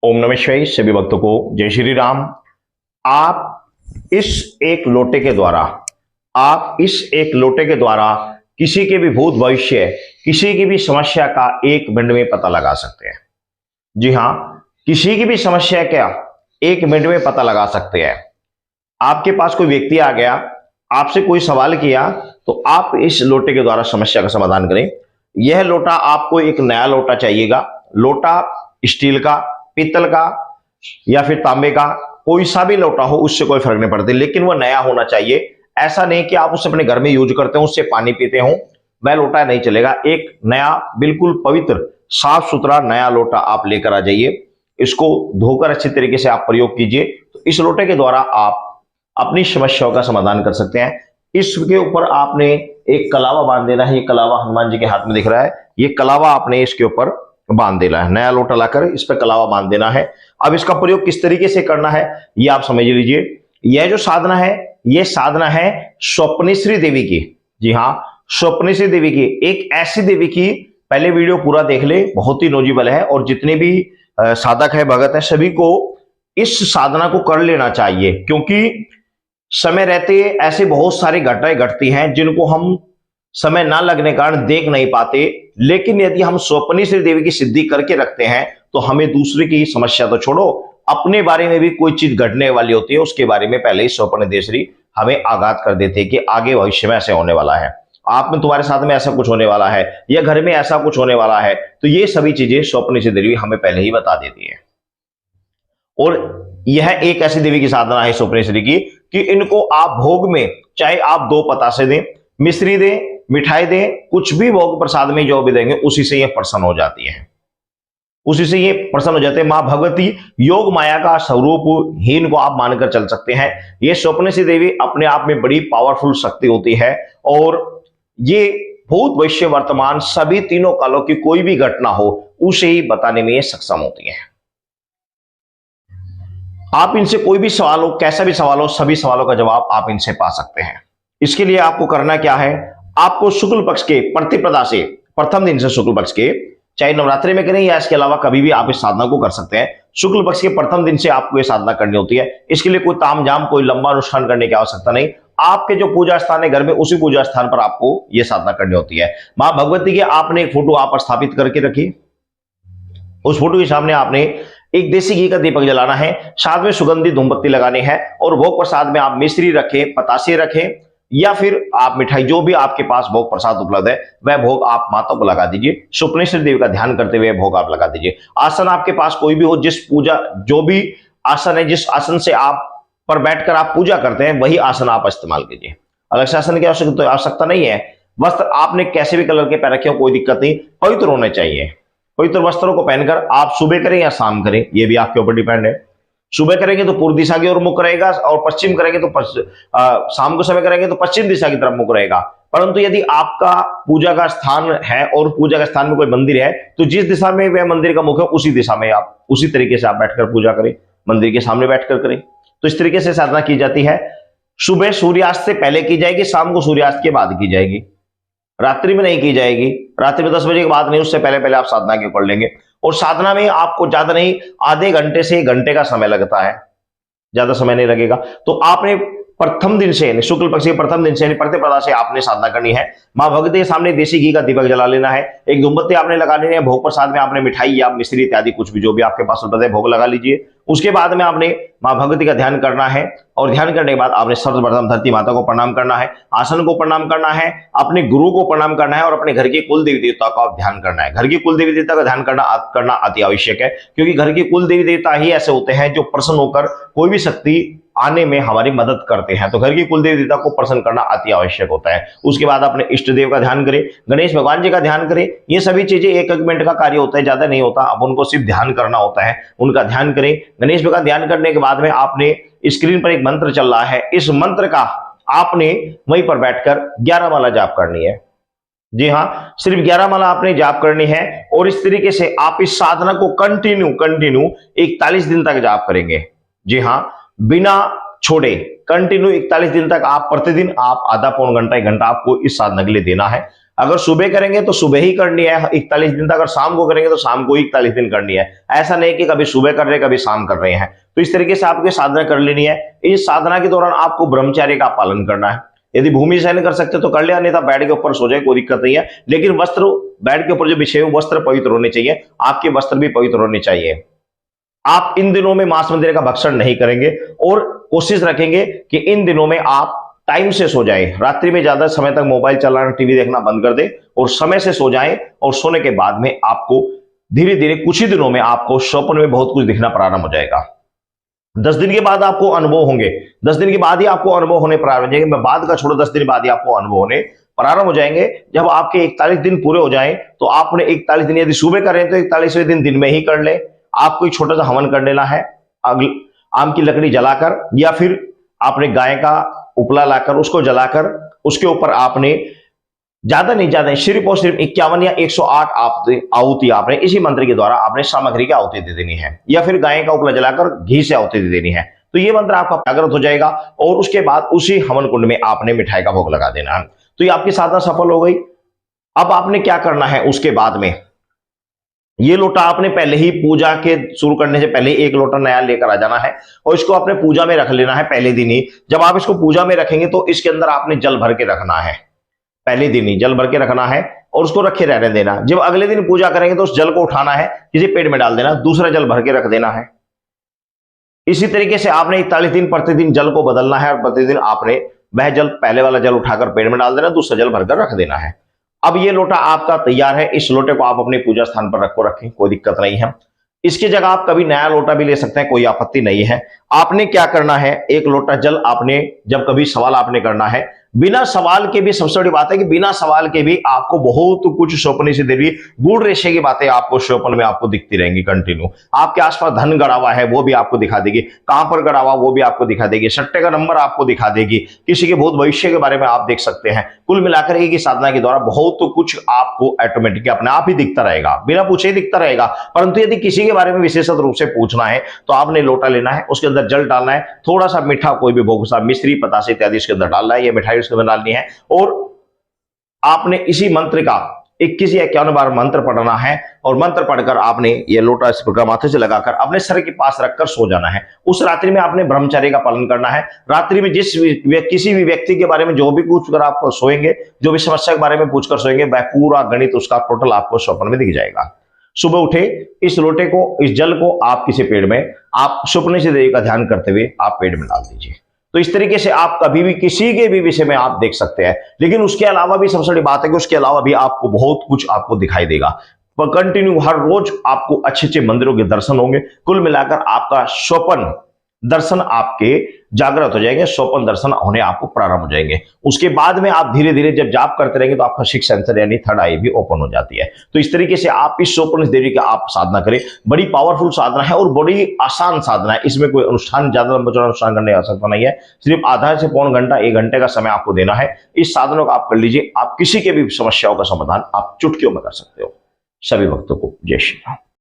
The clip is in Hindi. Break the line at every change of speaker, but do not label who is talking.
ओम नमः शिवाय। सभी भक्तों को जय श्री राम। आप इस एक लोटे के द्वारा किसी के भी भूत भविष्य, किसी की भी समस्या का 1 मिनट में पता लगा सकते हैं। जी हाँ, किसी की भी समस्या का 1 मिनट में पता लगा सकते हैं। आपके पास कोई व्यक्ति आ गया, आपसे कोई सवाल किया, तो आप इस लोटे के द्वारा समस्या का समाधान करें। यह लोटा आपको एक नया लोटा चाहिएगा। लोटा स्टील का, पीतल का या फिर तांबे का, कोई सा भी लोटा हो, उससे कोई फर्क नहीं पड़ता, लेकिन वह नया होना चाहिए। ऐसा नहीं कि आप उसे अपने घर में यूज करते हो, उससे पानी पीते हो, वह लोटा नहीं चलेगा। एक नया बिल्कुल पवित्र साफ सुथरा नया लोटा आप लेकर आ जाइए। इसको धोकर अच्छी तरीके से आप प्रयोग कीजिए। तो इस लोटे के द्वारा आप अपनी समस्याओं का समाधान कर सकते हैं। इसके ऊपर आपने एक कलावा बांध देना है। ये कलावा हनुमान जी के हाथ में दिख रहा है। ये कलावा आपने इसके ऊपर बांध देना है। नया लोटा लाकर इस पर कलावा बांध देना है। अब इसका प्रयोग किस तरीके से करना है ये आप समझ लीजिए। यह जो साधना है, यह साधना है स्वप्नेश्वरी देवी की। जी हाँ, स्वप्नेश्वरी देवी की, एक ऐसी देवी की। पहले वीडियो पूरा देख ले, बहुत ही नोजिबल है। और जितने भी साधक है, भगत है, सभी को इस साधना को कर लेना चाहिए, क्योंकि समय रहते ऐसे बहुत सारी घटनाएं घटती हैं जिनको हम समय ना लगने कारण देख नहीं पाते। लेकिन यदि हम स्वप्नेश्वरी देवी की सिद्धि करके रखते हैं तो हमें दूसरे की समस्या तो छोड़ो, अपने बारे में भी कोई चीज घटने वाली होती है, उसके बारे में पहले ही स्वप्नेश्वरी हमें आगाह कर देते हैं कि आगे भविष्य में ऐसे होने वाला है, आप में तुम्हारे साथ में ऐसा कुछ होने वाला है, या घर में ऐसा कुछ होने वाला है। तो ये सभी चीजें स्वप्नेश्वरी देवी हमें पहले ही बता देती है। और यह एक ऐसी देवी की साधना है स्वप्नेश्वरी की कि इनको आप भोग में, चाहे आप 2 पतासे दें, मिश्री दें, मिठाई दें, कुछ भी भोग प्रसाद में जो भी देंगे, उसी से ये प्रसन्न हो जाती है, उसी से ये प्रसन्न हो जाते हैं। मां भगवती योग माया का स्वरूप ही इनको आप मानकर चल सकते हैं। ये स्वप्नेश्वरी देवी अपने आप में बड़ी पावरफुल शक्ति होती है। और ये भूत भविष्य वर्तमान सभी तीनों कालों की कोई भी घटना हो, उसे ही बताने में ये सक्षम होती है। आप इनसे कोई भी सवाल हो, कैसा भी सवाल हो, सभी सवालों का जवाब आप इनसे पा सकते हैं। इसके लिए आपको करना क्या है, आपको शुक्ल पक्ष के प्रतिपदा से, प्रथम दिन से शुक्ल पक्ष के, चाहे नवरात्रि में करें या इसके अलावा कभी भी आप इस साधना को कर सकते हैं। शुक्ल पक्ष के प्रथम दिन से आपको यह साधना करनी होती है। इसके लिए कोई तामझाम, कोई लंबा अनुष्ठान करने की आवश्यकता नहीं। आपके जो पूजा स्थान है घर में, उसी पूजा स्थान पर आपको यह साधना करनी होती है। मां भगवती की आपने एक फोटो आप स्थापित करके रखिए। उस फोटो के सामने आपने एक देसी घी का दीपक जलाना है, साथ में सुगंधित धूमबत्ती लगानी है। और भोग प्रसाद में आप मिश्री रखें, पतासे रखें, या फिर आप मिठाई, जो भी आपके पास भोग प्रसाद उपलब्ध है, वह भोग आप माता को लगा दीजिए। स्वप्नेश्वरी देवी का ध्यान करते हुए भोग आप लगा दीजिए। आसन आपके पास कोई भी हो, जिस पूजा, जो भी आसन है, जिस आसन से आप पर बैठकर आप पूजा करते हैं, वही आसन आप इस्तेमाल कीजिए। अलग से आसन की आवश्यकता नहीं है। वस्त्र आपने कैसे भी कलर के पहन रखे हो, कोई दिक्कत नहीं, पवित्र होने चाहिए। पवित्र वस्त्रों को पहनकर आप सुबह करें या शाम करें, यह भी आपके ऊपर डिपेंड है। सुबह करेंगे तो पूर्व दिशा की ओर मुख रहेगा, और पश्चिम करेंगे तो शाम को समय करेंगे तो पश्चिम दिशा की तरफ मुख रहेगा। परंतु यदि आपका पूजा का स्थान है और पूजा के स्थान में कोई मंदिर है, तो जिस दिशा में वह मंदिर का मुख है, उसी दिशा में आप, उसी तरीके से आप बैठकर पूजा करें, मंदिर के सामने बैठकर करें। तो इस तरीके से साधना की जाती है। सुबह सूर्यास्त से पहले की जाएगी, शाम को सूर्यास्त के बाद की जाएगी, रात्रि में नहीं की जाएगी। रात्रि में 10 बजे के बाद नहीं, उससे पहले पहले आप साधना की कर लेंगे। और साधना में आपको ज्यादा नहीं, आधे घंटे से 1 घंटे का समय लगता है, ज्यादा समय नहीं लगेगा। तो आपने प्रथम दिन से, शुक्ल पक्ष के प्रथम दिन से, प्रतिपदा से आपने साधना करनी है। मां भगवती के सामने देसी घी का दीपक जला लेना है, एक धूमबत्ती आपने लगा लेनी है। भोग प्रसाद में आपने मिठाई या मिश्री इत्यादि कुछ भी जो भी आपके पास उपलब्ध है, भोग लगा लीजिए। उसके बाद में आपने मां भगवती का ध्यान करना है, और ध्यान करने के बाद आपने सर्वप्रथम धरती माता को प्रणाम करना है, आसन को प्रणाम करना है, अपने गुरु को प्रणाम करना है, और अपने घर के कुल देवी देवता का ध्यान करना है। घर के कुल देवी देवता का ध्यान करना अति आवश्यक है, क्योंकि घर के कुल देवी देवता ही ऐसे होते हैं जो प्रसन्न होकर कोई भी शक्ति आने में हमारी मदद करते हैं। तो घर की कुल देवी देवता को प्रसन्न करना अति आवश्यक होता है। उसके बाद अपने इष्ट देव का ध्यान करें, गणेश भगवान जी का ध्यान करें। ये सभी चीजें 1-1 मिनट का कार्य होता है, ज्यादा नहीं होता। अब उनको सिर्फ ध्यान करना होता है, उनका ध्यान करें। गणेश भगवान ध्यान करने के बाद में आपने स्क्रीन पर एक मंत्र चल रहा है, इस मंत्र का आपने वहीं पर बैठकर 11 माला जाप करनी है। जी हाँ, सिर्फ 11 माला आपने जाप करनी है। और इस तरीके से आप इस साधना को कंटिन्यू 41 दिन तक जाप करेंगे। जी हाँ, बिना छोड़े कंटिन्यू 41 दिन तक आप प्रतिदिन आप आधा पौन घंटा 1 घंटा आपको इस साधना के लिए देना है। अगर सुबह करेंगे तो सुबह ही करनी है 41 दिन तक, अगर शाम को करेंगे तो शाम को ही 41 दिन करनी है। ऐसा नहीं कि कभी सुबह कर रहे हैं कभी शाम कर रहे हैं। तो इस तरीके से आपको साधना कर लेनी है। इस साधना के दौरान आपको ब्रह्मचर्य का पालन करना है। यदि भूमि सहन कर सकते तो कर लिया, नहीं तो बेड के ऊपर सो जाए, कोई दिक्कत नहीं है। लेकिन वस्त्र, बेड के ऊपर जो बिछे हुए वस्त्र पवित्र होने चाहिए, आपके वस्त्र भी पवित्र होने चाहिए। आप इन दिनों में मांस मंदिर का भक्षण नहीं करेंगे और कोशिश रखेंगे कि इन दिनों में आप टाइम से सो जाएं। रात्रि में ज्यादा समय तक मोबाइल चलाना, टीवी देखना बंद कर दें और समय से सो जाएं। और सोने के बाद में आपको धीरे धीरे कुछ ही दिनों में आपको स्वप्न में बहुत कुछ दिखना प्रारंभ हो जाएगा। 10 दिन के बाद आपको अनुभव होंगे, 10 दिन के बाद ही आपको अनुभव होने प्रारंभ हो जाएंगे। मैं बाद का छोड़ो, 10 दिन बाद ही आपको अनुभव होने प्रारंभ हो जाएंगे। जब आपके 41 दिन पूरे हो जाएं तो आपने 41 दिन यदि सुबह करें तो 41वें दिन में ही कर ले। आपको एक छोटा सा हवन कर लेना है, आम की लकड़ी जलाकर या फिर आपने गाय का उपला लाकर उसको जलाकर उसके ऊपर आपने ज्यादा नहीं, ज्यादा सिर्फ और सिर्फ 51 या 108 आहुति आपने इसी मंत्र के द्वारा आपने सामग्री की आहुति दे देनी है, या फिर गाय का उपला जलाकर घी से आहुति दे देनी है। तो ये मंत्र आपका जागृत हो जाएगा और उसके बाद उसी हवन कुंड में आपने मिठाई का भोग लगा देना है। तो ये आपकी साधना सफल हो गई। अब आपने क्या करना है उसके बाद में, ये लोटा आपने पहले ही पूजा के शुरू करने से पहले एक लोटा नया लेकर आ जाना है और इसको आपने पूजा में रख लेना है पहले दिन ही। जब आप इसको पूजा में रखेंगे तो इसके अंदर आपने जल भर के रखना है, पहले दिन ही जल भर के रखना है और उसको रखे रहने देना। जब अगले दिन पूजा करेंगे तो उस जल को उठाना है, किसी पेड़ में डाल देना, दूसरा जल भर के रख देना है। इसी तरीके से आपने 41 दिन प्रतिदिन जल को बदलना है और प्रतिदिन आपने वह जल, पहले वाला जल उठाकर पेड़ में डाल देना, दूसरा जल भरकर रख देना है। अब ये लोटा आपका तैयार है। इस लोटे को आप अपने पूजा स्थान पर रखें, कोई दिक्कत नहीं है। इसकी जगह आप कभी नया लोटा भी ले सकते हैं, कोई आपत्ति नहीं है। आपने क्या करना है, एक लोटा जल आपने, जब कभी सवाल आपने करना है, बिना सवाल के भी, सबसे बड़ी बात है कि बिना सवाल के भी आपको बहुत कुछ स्वप्न से देवी गुड़ रेशे की बातें आपको स्वप्न में आपको दिखती रहेंगी कंटिन्यू। आपके आसपास धन गड़ा हुआ है वो भी आपको दिखा देगी, कहां पर गड़ा हुआ वो भी आपको दिखा देगी, सट्टे का नंबर आपको दिखा देगी, किसी के भूत भविष्य के बारे में आप देख सकते हैं। कुल मिलाकर एक ही साधना के द्वारा बहुत कुछ आपको ऑटोमेटिकली अपने आप ही दिखता रहेगा, बिना पूछे दिखता रहेगा। परंतु यदि किसी के बारे में विशेष रूप से पूछना है तो आपने लोटा लेना है, उसके अंदर जल डालना है, थोड़ा सा मीठा कोई भी भोग सा, मिश्री, पतासे इत्यादि इसके अंदर डालना है, ये मिठाई उसके अंदर डालनी है और आपने इसी मंत्र का 21 या 51 बार मंत्र पढ़ना है और मंत्र पढ़कर आपने ये लोटा इस प्रकार माथे से लगाकर अपने सर के पास रखकर सो जाना है। उस रात्रि में आपने ब्रह्मचर्य का पालन करना है। रात्रि में किसी भी व्यक्ति के बारे में जो भी पूछकर आप सोएंगे, जो भी समस्या के बारे में पूछकर सोएंगे, वह पूरा गणित उसका टोटल आपको स्वप्न में दिख जाएगा। सुबह उठे इस लोटे को, इस जल को आप किसी पेड़ में, आप स्वप्न से देवी का ध्यान करते हुए आप पेड़ में डाल दीजिए। तो इस तरीके से आप कभी भी किसी के भी विषय में आप देख सकते हैं। लेकिन उसके अलावा भी सबसे बड़ी बात है कि उसके अलावा भी आपको बहुत कुछ आपको दिखाई देगा। पर कंटिन्यू हर रोज आपको अच्छे अच्छे मंदिरों के दर्शन होंगे। कुल मिलाकर आपका स्वप्न दर्शन आपके जागृत हो जाएंगे, स्वप्न दर्शन होने आपको प्रारंभ हो जाएंगे। उसके बाद में आप धीरे धीरे जब जाप करते रहेंगे तो आपका सिक्स सेंसर यानी थर्ड आई भी ओपन हो जाती है। तो इस तरीके से आप इस स्वप्न देवी की आप साधना करें। बड़ी पावरफुल साधना है और बड़ी आसान साधना है। इसमें कोई अनुष्ठान, ज्यादा लंबा चौड़ा अनुष्ठान करने की आवश्यकता नहीं है। सिर्फ आधा से पौन घंटा, 1 घंटे का समय आपको देना है। इस साधनों को आप कर लीजिए। आप किसी के भी समस्याओं का समाधान आप चुटकियों में कर सकते हो। सभी भक्तों को जय श्री राम।